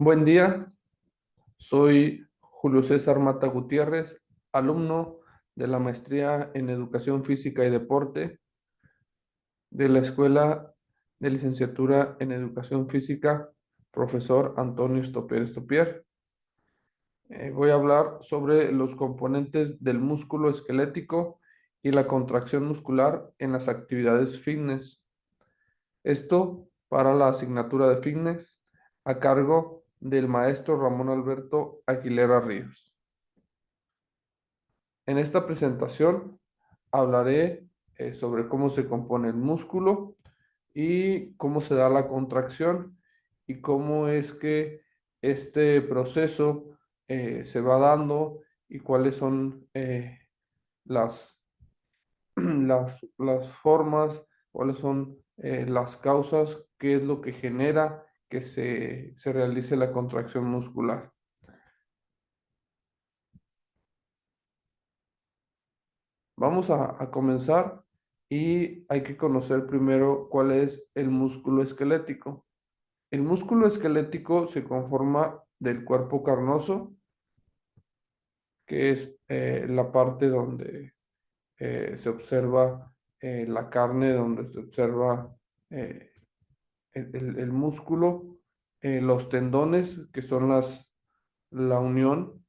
Buen día, soy Julio César Mata Gutiérrez, alumno de la maestría en Educación Física y Deporte de la Escuela de Licenciatura en Educación Física, profesor Antonio Stopier Stopier. Voy a hablar sobre los componentes del músculo esquelético y la contracción muscular en las actividades fitness. Esto para la asignatura de fitness a cargo del maestro Ramón Alberto Aguilera Ríos. En esta presentación hablaré sobre cómo se compone el músculo y cómo se da la contracción y cómo es que este proceso se va dando y cuáles son las, las formas, cuáles son las causas, qué es lo que genera que se realice la contracción muscular. Vamos a comenzar y hay que conocer primero cuál es el músculo esquelético. El músculo esquelético se conforma del cuerpo carnoso, que es la parte donde se observa la carne, donde se observa eh, el músculo, los tendones, que son la unión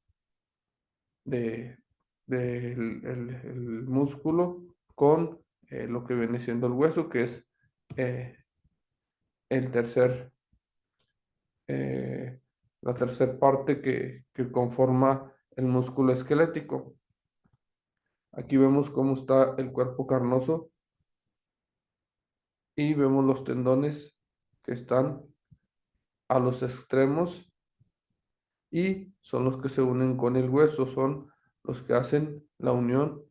de, el músculo con lo que viene siendo el hueso, que es eh, el tercer, eh, la tercera parte que conforma el músculo esquelético. Aquí vemos cómo está el cuerpo carnoso y vemos los tendones que están a los extremos y son los que se unen con el hueso, son los que hacen la unión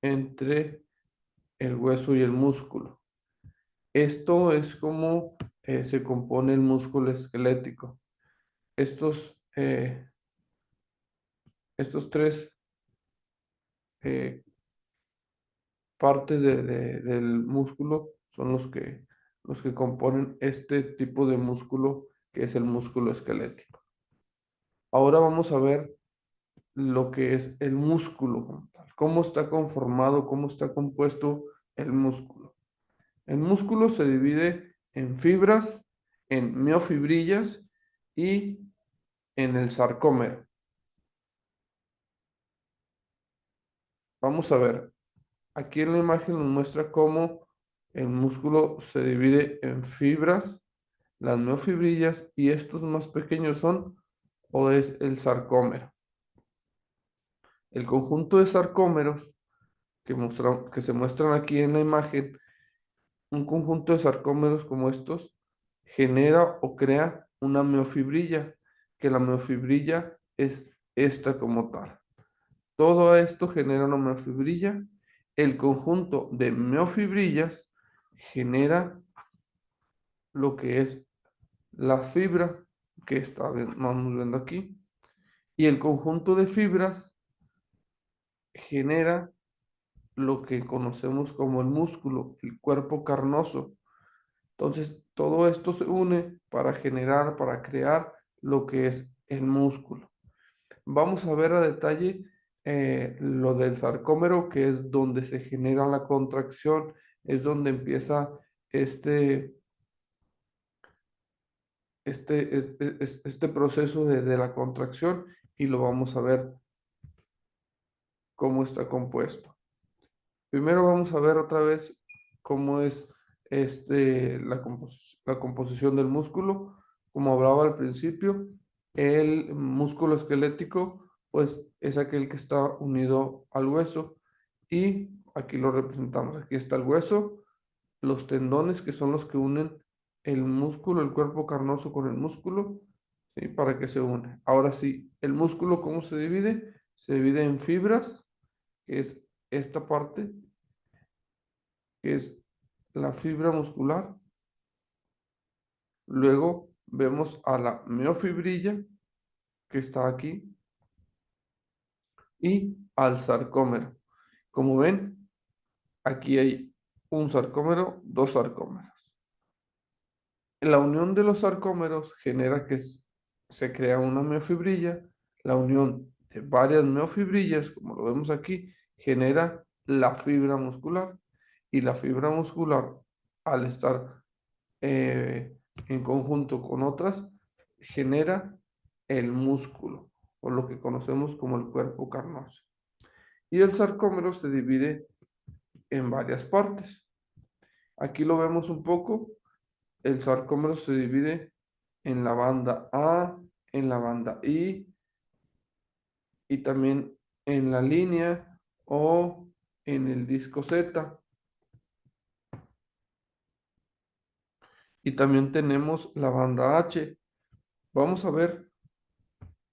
entre el hueso y el músculo. Esto es como se compone el músculo esquelético. Estos tres eh, partes del músculo son los que componen este tipo de músculo que es el músculo esquelético. Ahora vamos a ver lo que es el músculo como tal, cómo está conformado, cómo está compuesto el músculo. El músculo se divide en fibras, en miofibrillas y en el sarcómero. Vamos a ver, aquí en la imagen nos muestra cómo el músculo se divide en fibras, las miofibrillas y estos más pequeños son o es el sarcómero. El conjunto de sarcómeros que se muestran aquí en la imagen, un conjunto de sarcómeros como estos genera o crea una miofibrilla, que la miofibrilla es esta como tal. Todo esto genera una miofibrilla. El conjunto de miofibrillas genera lo que es la fibra que vamos viendo aquí. Y el conjunto de fibras genera lo que conocemos como el músculo, el cuerpo carnoso. Entonces, todo esto se une para generar, para crear lo que es el músculo. Vamos a ver a detalle lo del sarcómero, que es donde se genera la contracción, es donde empieza este, este proceso desde la contracción y lo vamos a ver cómo está compuesto. Primero vamos a ver otra vez cómo es la composición del músculo. Como hablaba al principio, el músculo esquelético pues es aquel que está unido al hueso y aquí lo representamos. Aquí está el hueso, los tendones que son los que unen el músculo, el cuerpo carnoso con el músculo, ¿sí? Para que se une. Ahora sí, el músculo, ¿cómo se divide? Se divide en fibras, que es esta parte que es la fibra muscular. Luego vemos a la miofibrilla, que está aquí, y al sarcómero. Como ven, aquí hay un sarcómero, dos sarcómeros. La unión de los sarcómeros genera se crea una miofibrilla, la unión de varias miofibrillas, como lo vemos aquí, genera la fibra muscular y la fibra muscular, al estar eh, en conjunto con otras, genera el músculo, o lo que conocemos como el cuerpo carnoso. Y el sarcómero se divide en varias partes. Aquí lo vemos un poco. El sarcómero se divide en la banda A, en la banda y también en la línea o en el disco Z. Y también tenemos la banda H. Vamos a ver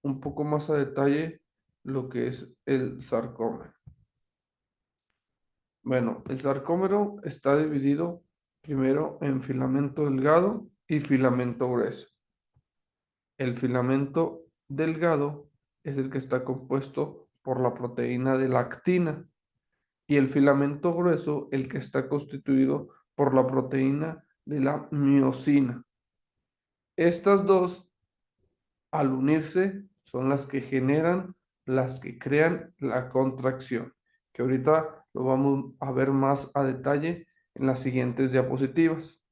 un poco más a detalle lo que es el sarcómero. Bueno, el sarcómero está dividido primero en filamento delgado y filamento grueso. El filamento delgado es el que está compuesto por la proteína de la actina y el filamento grueso el que está constituido por la proteína de la miosina. Estas dos, al unirse, son las que generan, las que crean la contracción, que ahorita lo vamos a ver más a detalle en las siguientes diapositivas.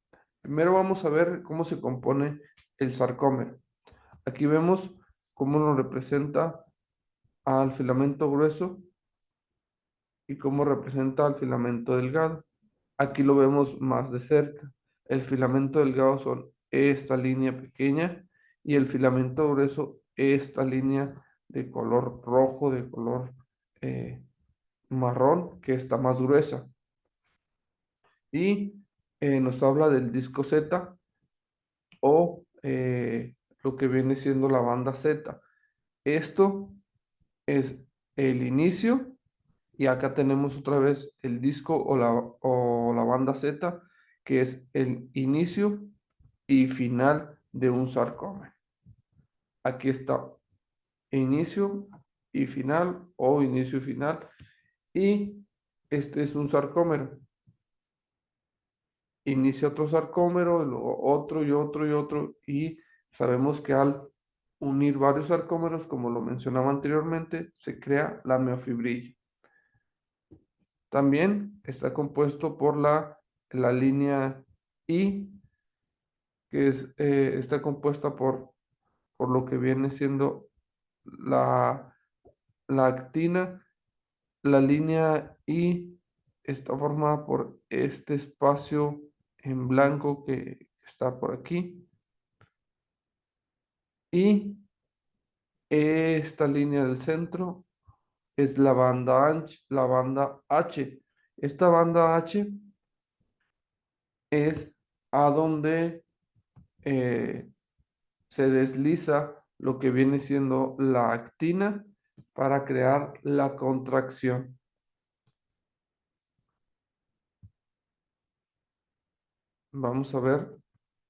Primero vamos a ver cómo se compone el sarcómero. Aquí vemos cómo nos representa al filamento grueso y cómo representa al filamento delgado. Aquí lo vemos más de cerca. El filamento delgado son esta línea pequeña y el filamento grueso esta línea de color rojo, de color eh, marrón, que está más gruesa. Y nos habla del disco Z o lo que viene siendo la banda Z. Esto es el inicio y acá tenemos otra vez el disco o la banda Z, que es el inicio y final de un sarcómero. Aquí está inicio y final o inicio y final. Y este es un sarcómero. Inicia otro sarcómero, luego otro y otro y otro. Y sabemos que al unir varios sarcómeros, como lo mencionaba anteriormente, se crea la miofibrilla. También está compuesto por la línea I, que está compuesta por lo que viene siendo la, la actina. La línea I está formada por este espacio en blanco que está por aquí. Y esta línea del centro es la banda H. Esta banda H es a donde eh, se desliza lo que viene siendo la actina para crear la contracción. Vamos a ver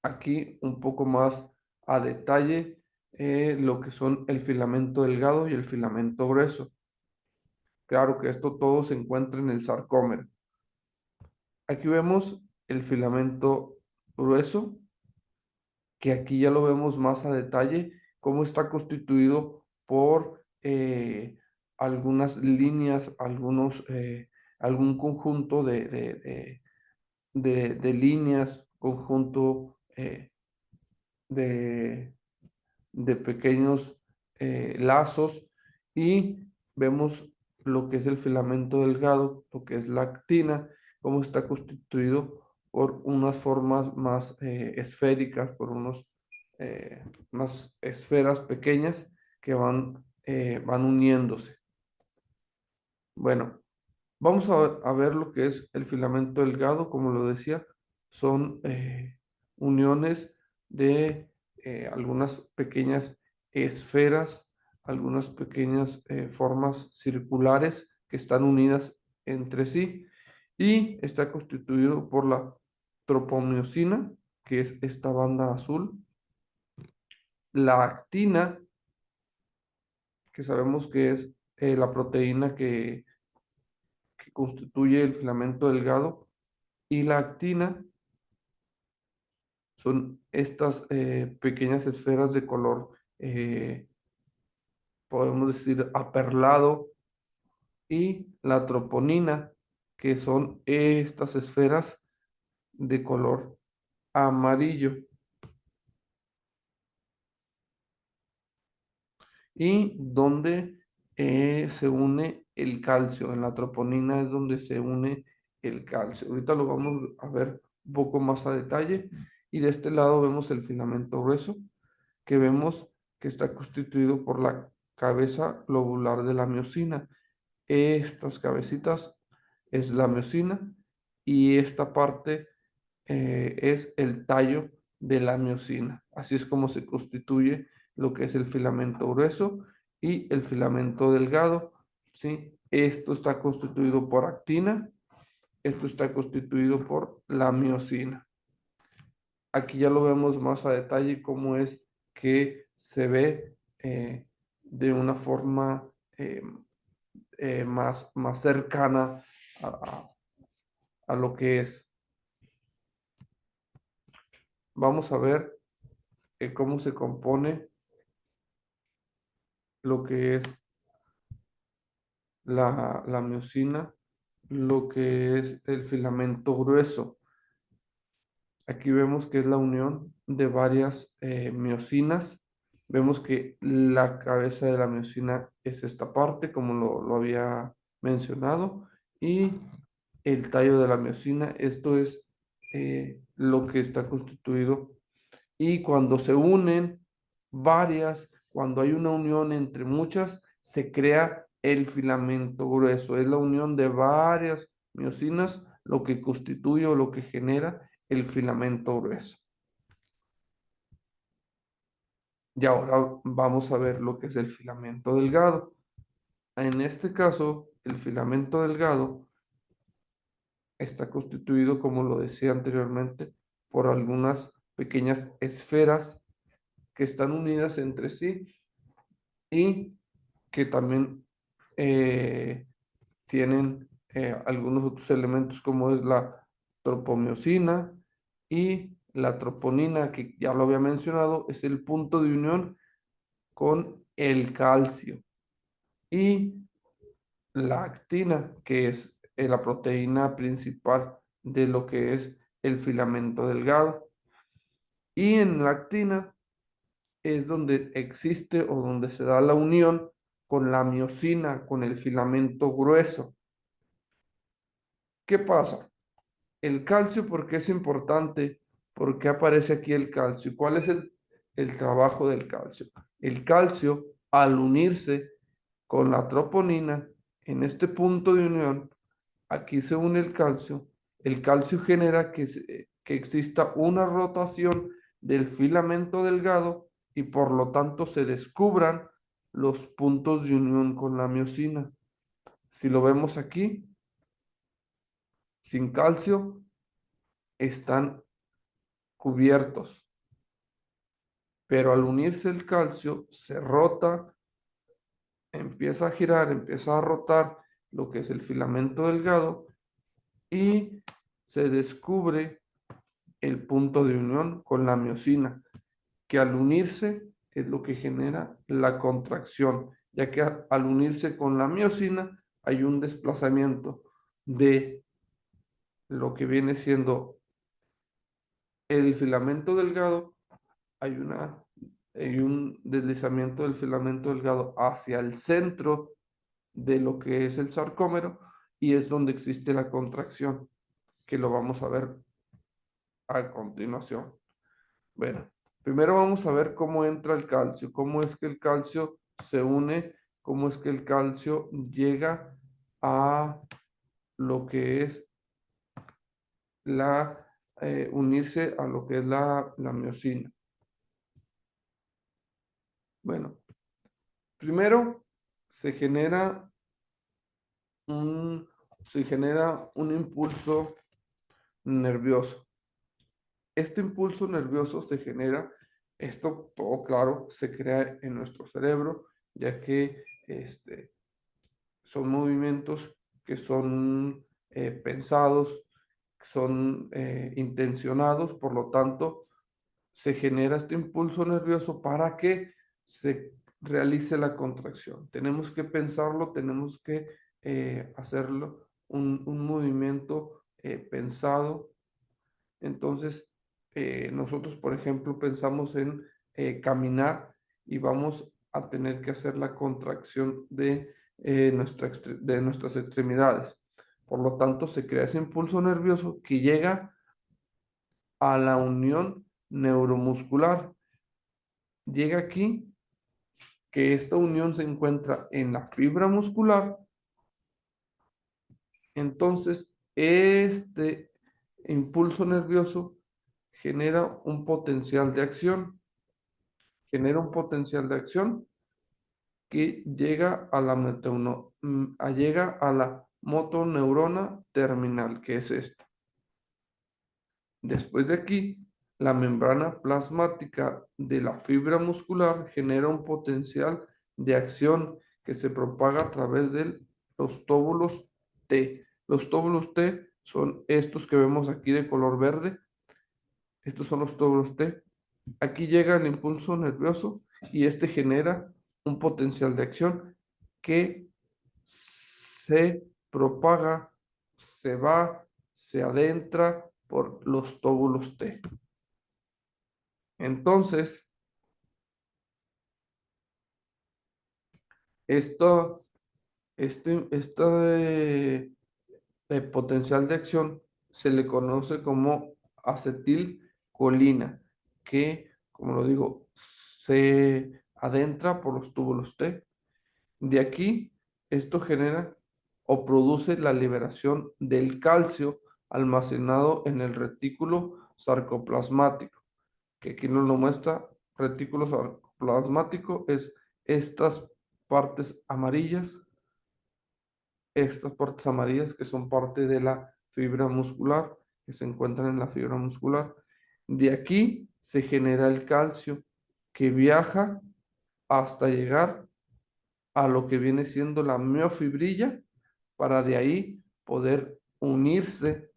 aquí un poco más a detalle lo que son el filamento delgado y el filamento grueso. Claro que esto todo se encuentra en el sarcómero. Aquí vemos el filamento grueso, que aquí ya lo vemos más a detalle, cómo está constituido por algunas líneas, algún conjunto de líneas, conjunto de, de pequeños lazos y vemos lo que es el filamento delgado, lo que es la actina, cómo está constituido por unas formas más esféricas, por unas esferas pequeñas que van uniéndose. Bueno, vamos a ver lo que es el filamento delgado, como lo decía, son uniones de algunas pequeñas esferas, algunas pequeñas formas circulares que están unidas entre sí y está constituido por la tropomiosina, que es esta banda azul, la actina, que sabemos que es la proteína que constituye el filamento delgado, y la actina son estas pequeñas esferas de color eh, podemos decir aperlado, y la troponina, que son estas esferas de color amarillo. Y donde se une el calcio. En la troponina es donde se une el calcio. Ahorita lo vamos a ver un poco más a detalle. Y de este lado vemos el filamento grueso, que vemos que está constituido por la cabeza globular de la miosina. Estas cabecitas es la miosina y esta parte es el tallo de la miosina. Así es como se constituye lo que es el filamento grueso y el filamento delgado, ¿sí? Esto está constituido por actina, esto está constituido por la miosina. Aquí ya lo vemos más a detalle cómo es que se ve de una forma más cercana a, a lo que es. Vamos a ver cómo se compone lo que es la miosina, lo que es el filamento grueso. Aquí vemos que es la unión de varias miosinas. Vemos que la cabeza de la miosina es esta parte, como lo había mencionado, y el tallo de la miosina, esto es lo que está constituido. Y cuando se unen varias, cuando hay una unión entre muchas, se crea el filamento grueso. Es la unión de varias miosinas lo que constituye o lo que genera el filamento grueso. Y ahora vamos a ver lo que es el filamento delgado. En este caso, el filamento delgado está constituido, como lo decía anteriormente, por algunas pequeñas esferas que están unidas entre sí y que también tienen algunos otros elementos como es la tropomiosina y la troponina, que ya lo había mencionado, es el punto de unión con el calcio. Y la actina, que es la proteína principal de lo que es el filamento delgado. Y en la actina es donde existe o donde se da la unión con la miosina, con el filamento grueso. ¿Qué pasa? El calcio, ¿por qué es importante? ¿Por qué aparece aquí el calcio? ¿Cuál es el trabajo del calcio? El calcio, al unirse con la troponina, en este punto de unión, aquí se une el calcio genera que exista una rotación del filamento delgado y por lo tanto se descubran los puntos de unión con la miosina. Si lo vemos aquí, sin calcio están cubiertos, pero al unirse el calcio se rota, empieza a girar, empieza a rotar lo que es el filamento delgado y se descubre el punto de unión con la miosina, que al unirse es lo que genera la contracción, ya que al unirse con la miosina hay un desplazamiento de lo que viene siendo el filamento delgado, hay un deslizamiento del filamento delgado hacia el centro de lo que es el sarcómero y es donde existe la contracción, que lo vamos a ver a continuación. Bueno, primero vamos a ver cómo entra el calcio, cómo es que el calcio se une, cómo es que el calcio llega a lo que es unirse a lo que es la miosina. Bueno, primero se genera un, se genera un impulso nervioso. Este impulso nervioso se genera, esto todo claro, se crea en nuestro cerebro, ya que son movimientos que son pensados, son intencionados, por lo tanto, se genera este impulso nervioso. ¿Para qué? se realice la contracción. Tenemos que pensarlo, tenemos que hacerlo un movimiento pensado. Entonces, nosotros, por ejemplo, pensamos en caminar y vamos a tener que hacer la contracción de, de nuestras extremidades. Por lo tanto, se crea ese impulso nervioso que llega a la unión neuromuscular. Llega aquí, que esta unión se encuentra en la fibra muscular. Entonces, este impulso nervioso genera un potencial de acción, genera un potencial de acción que llega a la llega a la motoneurona terminal, que es esta. Después de aquí, la membrana plasmática de la fibra muscular genera un potencial de acción que se propaga a través de los tóbulos T. Los tóbulos T son estos que vemos aquí de color verde. Estos son los tóbulos T. Aquí llega el impulso nervioso y este genera un potencial de acción que se propaga, se va, se adentra por los tóbulos T. Entonces, esto, potencial de acción se le conoce como acetilcolina, que, como lo digo, se adentra por los túbulos T. De aquí, esto genera o produce la liberación del calcio almacenado en el retículo sarcoplasmático, que aquí nos lo muestra. Retículo sarcoplasmático es estas partes amarillas, estas partes amarillas que son parte de la fibra muscular, que se encuentran en la fibra muscular. De aquí se genera el calcio que viaja hasta llegar a lo que viene siendo la miofibrilla, para de ahí poder unirse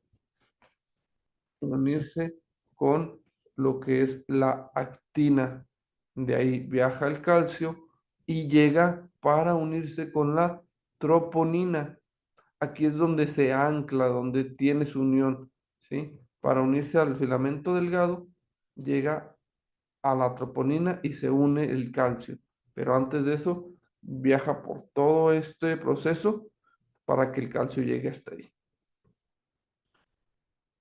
con lo que es la actina. De ahí viaja el calcio y llega para unirse con la troponina. Aquí es donde se ancla, donde tiene su unión, ¿sí? Para unirse al filamento delgado, llega a la troponina y se une el calcio. Pero antes de eso, viaja por todo este proceso para que el calcio llegue hasta ahí.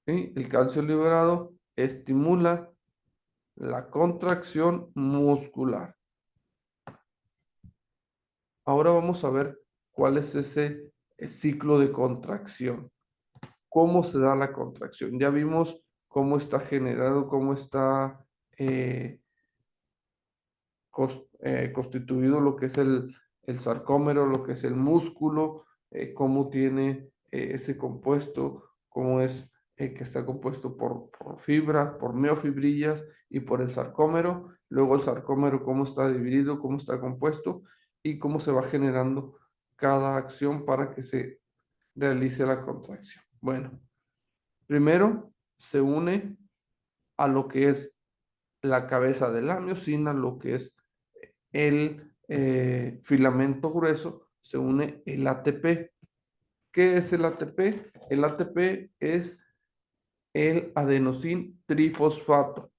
¿Sí? El calcio liberado estimula la contracción muscular. Ahora vamos a ver cuál es ese ciclo de contracción. ¿Cómo se da la contracción? Ya vimos cómo está generado, cómo está eh, constituido lo que es el sarcómero, lo que es el músculo, cómo tiene ese compuesto, cómo es que está compuesto por fibras, por miofibrillas y por el sarcómero. Luego el sarcómero, cómo está dividido, cómo está compuesto y cómo se va generando cada acción para que se realice la contracción. Bueno, primero se une a lo que es la cabeza de la miocina, lo que es el filamento grueso, se une el ATP. ¿Qué es el ATP? El ATP es el adenosín trifosfato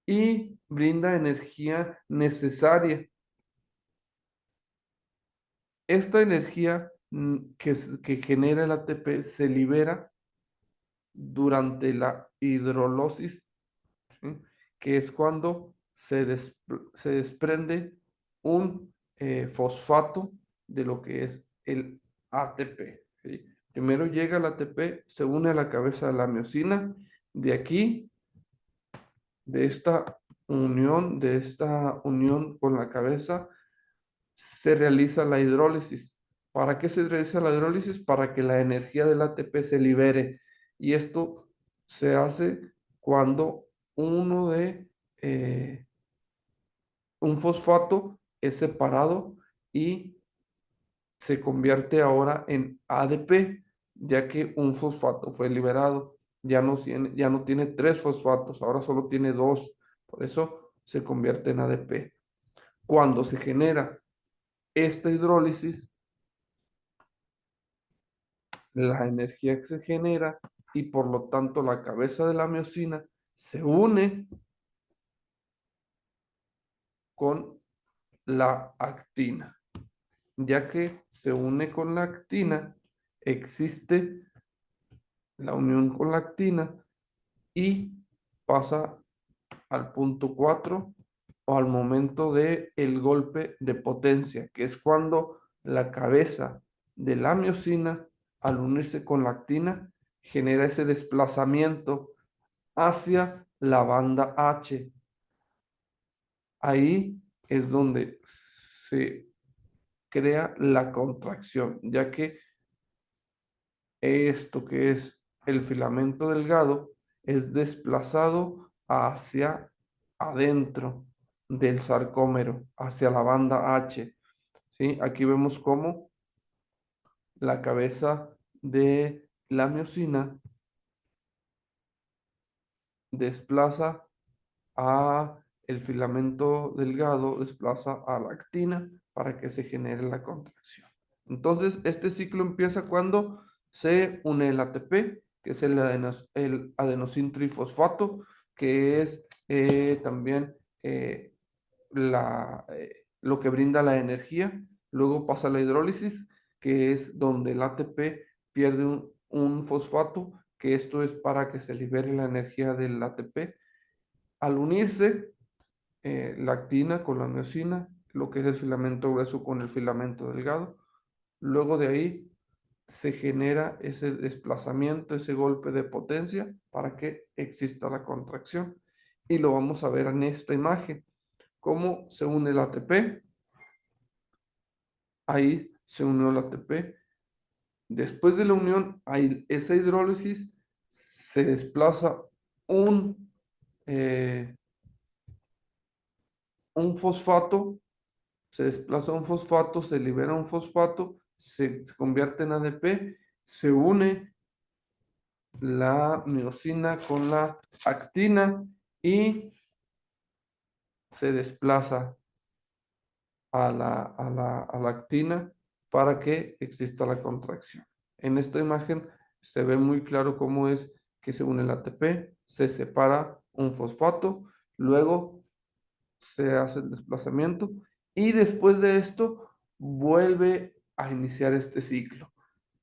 y brinda energía necesaria. Esta energía que genera el ATP se libera durante la hidrólisis, ¿sí? Que es cuando se desprende un fosfato de lo que es el ATP, ¿sí? Primero llega el ATP, se une a la cabeza de la miocina, de aquí, de esta unión con la cabeza, se realiza la hidrólisis. ¿Para qué se realiza la hidrólisis? Para que la energía del ATP se libere. Y esto se hace cuando uno de un fosfato es separado y se convierte ahora en ADP, ya que un fosfato fue liberado. Ya no tiene tres fosfatos, ahora solo tiene dos. Por eso se convierte en ADP. Cuando se genera esta hidrólisis, la energía que se genera y por lo tanto la cabeza de la miosina se une con la actina. Ya que se une con la actina, existe la unión con la actina y pasa al punto 4 o al momento de el golpe de potencia, que es cuando la cabeza de la miosina, al unirse con la actina, genera ese desplazamiento hacia la banda H. Ahí es donde se crea la contracción, ya que esto que es el filamento delgado es desplazado hacia adentro del sarcómero, hacia la banda H. ¿Sí? Aquí vemos cómo la cabeza de la miosina desplaza a el filamento delgado, desplaza a la actina para que se genere la contracción. Entonces, este ciclo empieza cuando se une el ATP, que es el adenosín trifosfato, que es también lo que brinda la energía. Luego pasa la hidrólisis, que es donde el ATP pierde un fosfato, que esto es para que se libere la energía del ATP. Al unirse la actina con la miosina, lo que es el filamento grueso con el filamento delgado, luego de ahí se genera ese desplazamiento, ese golpe de potencia para que exista la contracción. Y lo vamos a ver en esta imagen, cómo se une el ATP. Ahí se unió el ATP. Después de la unión, hay esa hidrólisis, se desplaza un, eh, un fosfato, se desplaza un fosfato, se libera un fosfato, se convierte en ADP, se une la miosina con la actina y se desplaza a la actina para que exista la contracción. En esta imagen se ve muy claro cómo es que se une el ATP, se separa un fosfato, luego se hace el desplazamiento y después de esto vuelve a iniciar este ciclo.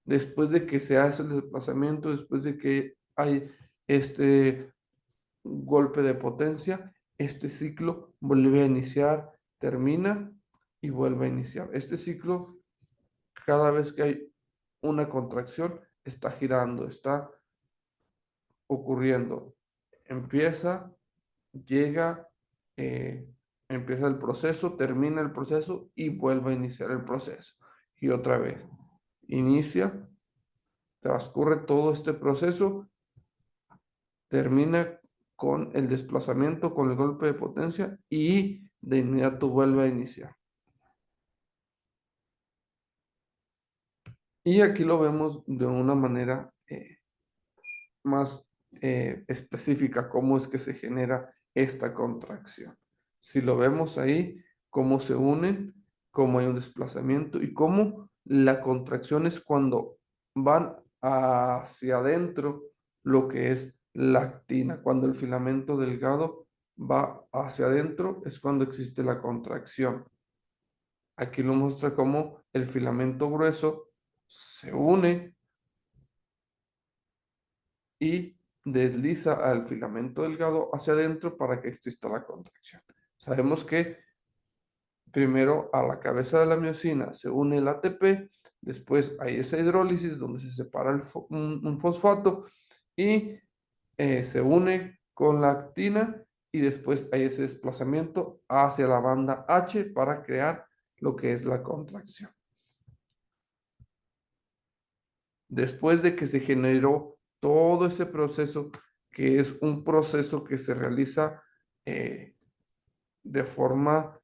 Después de que se hace el desplazamiento, después de que hay este golpe de potencia, este ciclo vuelve a iniciar, termina y vuelve a iniciar. Este ciclo, cada vez que hay una contracción, está girando, está ocurriendo. Empieza, llega, eh, empieza el proceso, termina el proceso y vuelve a iniciar el proceso. Y otra vez, inicia, transcurre todo este proceso, termina con el desplazamiento, con el golpe de potencia y de inmediato vuelve a iniciar. Y aquí lo vemos de una manera más específica, cómo es que se genera esta contracción. Si lo vemos ahí, cómo se unen, cómo hay un desplazamiento y cómo la contracción es cuando van hacia adentro lo que es la actina. Cuando el filamento delgado va hacia adentro es cuando existe la contracción. Aquí lo muestra cómo el filamento grueso se une y desliza al filamento delgado hacia adentro para que exista la contracción. Sabemos que primero a la cabeza de la miosina se une el ATP, después hay esa hidrólisis donde se separa un fosfato y se une con la actina y después hay ese desplazamiento hacia la banda H para crear lo que es la contracción. Después de que se generó todo ese proceso, que es un proceso que se realiza de forma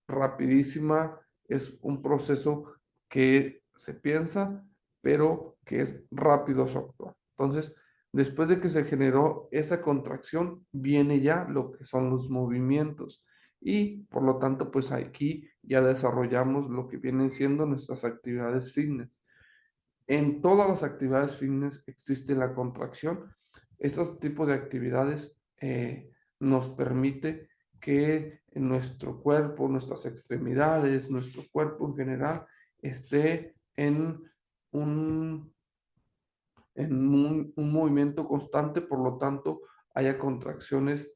rapidísima, es un proceso que se piensa, pero que es rápido su actuar. Entonces, después de que se generó esa contracción, viene ya lo que son los movimientos, y por lo tanto pues aquí ya desarrollamos lo que vienen siendo nuestras actividades fitness. En todas las actividades fitness existe la contracción. Estos tipos de actividades nos permite que nuestro cuerpo, nuestras extremidades, nuestro cuerpo en general esté un, un movimiento constante, por lo tanto haya contracciones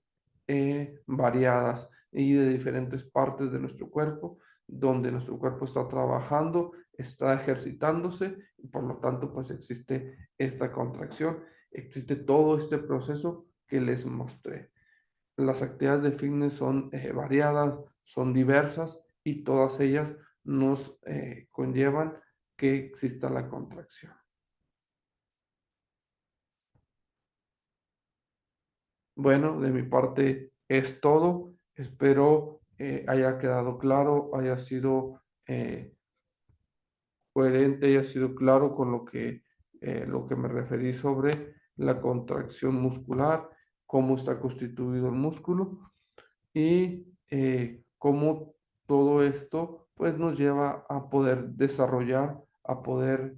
variadas y de diferentes partes de nuestro cuerpo, donde nuestro cuerpo está trabajando, está ejercitándose y por lo tanto pues existe esta contracción, existe todo este proceso que les mostré. Las actividades de fitness son variadas, son diversas y todas ellas nos conllevan que exista la contracción. Bueno, de mi parte es todo. Espero haya quedado claro, haya sido coherente, haya sido claro con lo que me referí sobre la contracción muscular, cómo está constituido el músculo y cómo todo esto pues nos lleva a poder desarrollar, a poder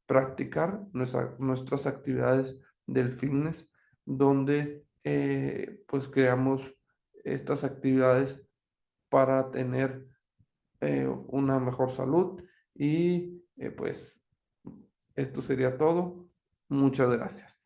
practicar nuestras actividades del fitness, donde pues creamos estas actividades para tener una mejor salud y pues esto sería todo. Muchas gracias.